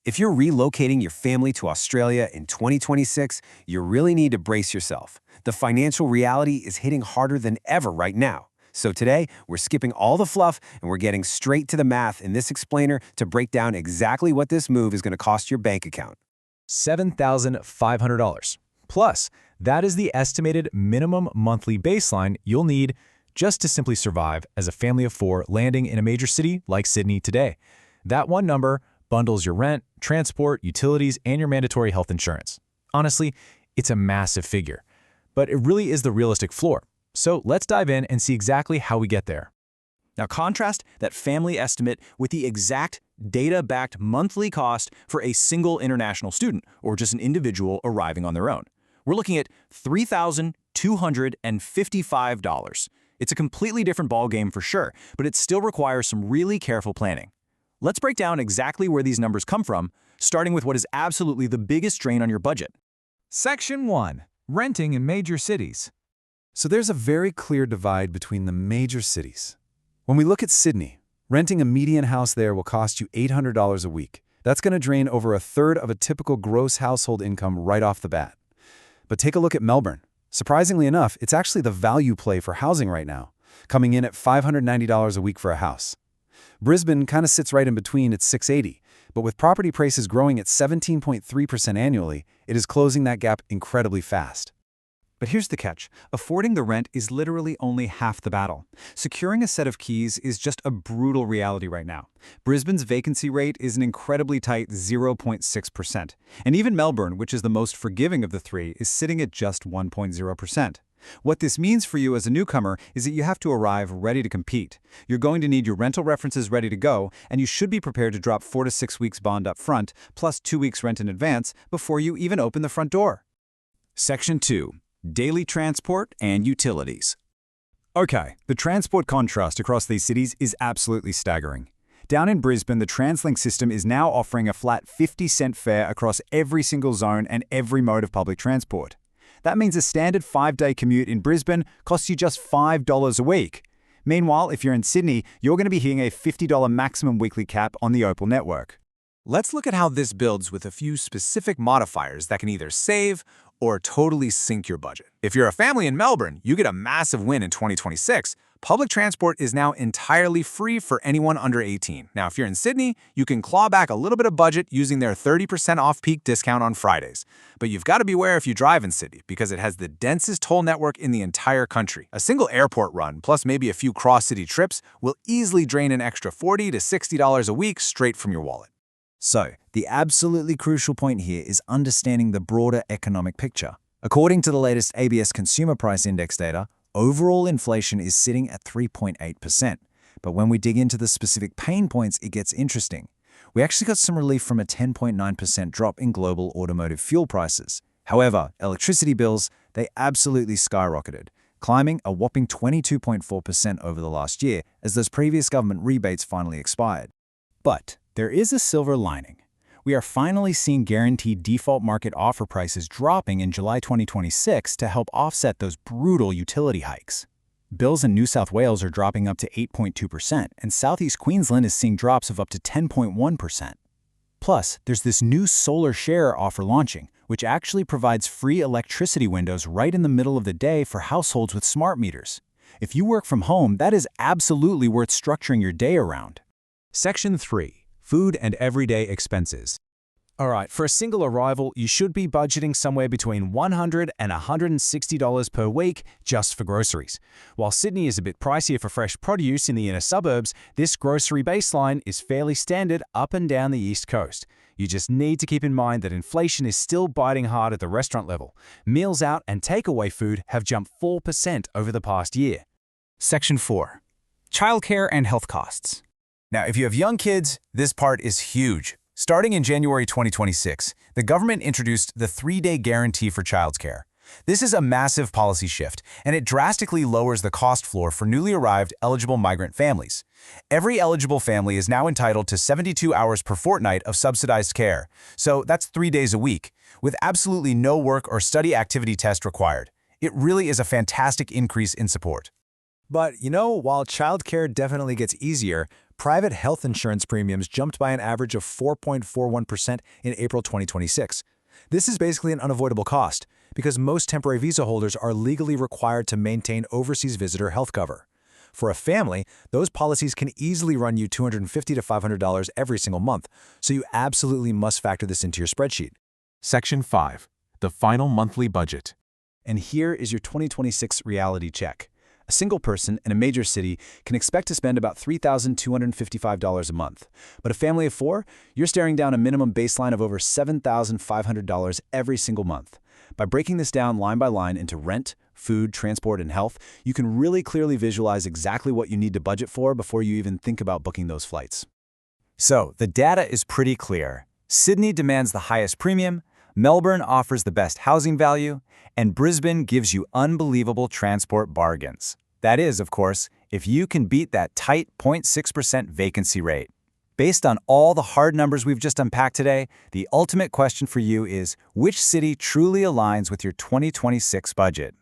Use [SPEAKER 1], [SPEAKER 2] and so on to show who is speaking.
[SPEAKER 1] If you're relocating your family to Australia in 2026, you really need to brace yourself. The financial reality is hitting harder than ever right now. So today, we're skipping all the fluff and we're getting straight to the math in this explainer to break down exactly what this move is going to cost your bank account.
[SPEAKER 2] $7,500. Plus, that is the estimated minimum monthly baseline you'll need just to simply survive as a family of four landing in a major city like Sydney today. That one number bundles your rent, transport, utilities, and your mandatory health insurance. Honestly, it's a massive figure, but it really is the realistic floor. So let's dive in and see exactly how we get there.
[SPEAKER 3] Now contrast that family estimate with the exact data-backed monthly cost for a single international student or just an individual arriving on their own. We're looking at $3,255. It's a completely different ballgame for sure, but it still requires some really careful planning. Let's break down exactly where these numbers come from, starting with what is absolutely the biggest drain on your budget.
[SPEAKER 4] Section 1. Renting in major cities.
[SPEAKER 5] So there's a very clear divide between the major cities. When we look at Sydney, renting a median house there will cost you $800 a week. That's going to drain over a third of a typical gross household income right off the bat. But take a look at Melbourne. Surprisingly enough, it's actually the value play for housing right now, coming in at $590 a week for a house. Brisbane kind of sits right in between at $680, but with property prices growing at 17.3% annually, it is closing that gap incredibly fast.
[SPEAKER 6] But here's the catch. Affording the rent is literally only half the battle. Securing a set of keys is just a brutal reality right now. Brisbane's vacancy rate is an incredibly tight 0.6%. And even Melbourne, which is the most forgiving of the three, is sitting at just 1.0%. What this means for you as a newcomer is that you have to arrive ready to compete. You're going to need your rental references ready to go, and you should be prepared to drop 4 to 6 weeks bond up front, plus 2 weeks rent in advance, before you even open the front door.
[SPEAKER 3] Section 2. Daily transport and utilities. Okay, the transport contrast across these cities is absolutely staggering. Down in Brisbane, the TransLink system is now offering a flat 50-cent fare across every single zone and every mode of public transport. That means a standard 5-day commute in Brisbane costs you just $5 a week. Meanwhile, if you're in Sydney, you're going to be hitting a $50 maximum weekly cap on the Opal network.
[SPEAKER 1] Let's look at how this builds with a few specific modifiers that can either save or totally sink your budget. If you're a family in Melbourne, you get a massive win in 2026. Public transport is now entirely free for anyone under 18. Now, if you're in Sydney, you can claw back a little bit of budget using their 30% off-peak discount on Fridays. But you've got to beware if you drive in Sydney, because it has the densest toll network in the entire country. A single airport run, plus maybe a few cross-city trips, will easily drain an extra $40 to $60 a week straight from your wallet.
[SPEAKER 3] So, the absolutely crucial point here is understanding the broader economic picture. According to the latest ABS Consumer Price Index data, overall inflation is sitting at 3.8%. But when we dig into the specific pain points, it gets interesting. We actually got some relief from a 10.9% drop in global automotive fuel prices. However, electricity bills, they absolutely skyrocketed, climbing a whopping 22.4% over the last year as those previous government rebates finally expired. But there is a silver lining. We are finally seeing guaranteed default market offer prices dropping in July 2026 to help offset those brutal utility hikes. Bills in New South Wales are dropping up to 8.2%, and Southeast Queensland is seeing drops of up to 10.1%. Plus, there's this new solar share offer launching, which actually provides free electricity windows right in the middle of the day for households with smart meters. If you work from home, that is absolutely worth structuring your day around.
[SPEAKER 2] Section 3. Food and everyday expenses. All right, for a single arrival, you should be budgeting somewhere between $100 and $160 per week just for groceries. While Sydney is a bit pricier for fresh produce in the inner suburbs, this grocery baseline is fairly standard up and down the East Coast. You just need to keep in mind that inflation is still biting hard at the restaurant level. Meals out and takeaway food have jumped 4% over the past year.
[SPEAKER 3] Section 4. Childcare and health costs. Now, if you have young kids, this part is huge. Starting in January 2026, the government introduced the 3-day guarantee for childcare. This is a massive policy shift, and it drastically lowers the cost floor for newly arrived eligible migrant families. Every eligible family is now entitled to 72 hours per fortnight of subsidized care, so that's 3 days a week, with absolutely no work or study activity test required. It really is a fantastic increase in support.
[SPEAKER 1] But, while childcare definitely gets easier,
[SPEAKER 3] private health insurance premiums jumped by an average of 4.41% in April 2026. This is basically an unavoidable cost, because most temporary visa holders are legally required to maintain overseas visitor health cover. For a family, those policies can easily run you $250 to $500 every single month, so you absolutely must factor this into your spreadsheet.
[SPEAKER 7] Section 5. The final monthly budget.
[SPEAKER 2] And here is your 2026 reality check. A single person in a major city can expect to spend about $3,255 a month. But a family of 4, you're staring down a minimum baseline of over $7,500 every single month. By breaking this down line by line into rent, food, transport, and health, you can really clearly visualize exactly what you need to budget for before you even think about booking those flights.
[SPEAKER 3] So, the data is pretty clear. Sydney demands the highest premium, Melbourne offers the best housing value, and Brisbane gives you unbelievable transport bargains. That is, of course, if you can beat that tight 0.6% vacancy rate. Based on all the hard numbers we've just unpacked today, the ultimate question for you is, which city truly aligns with your 2026 budget?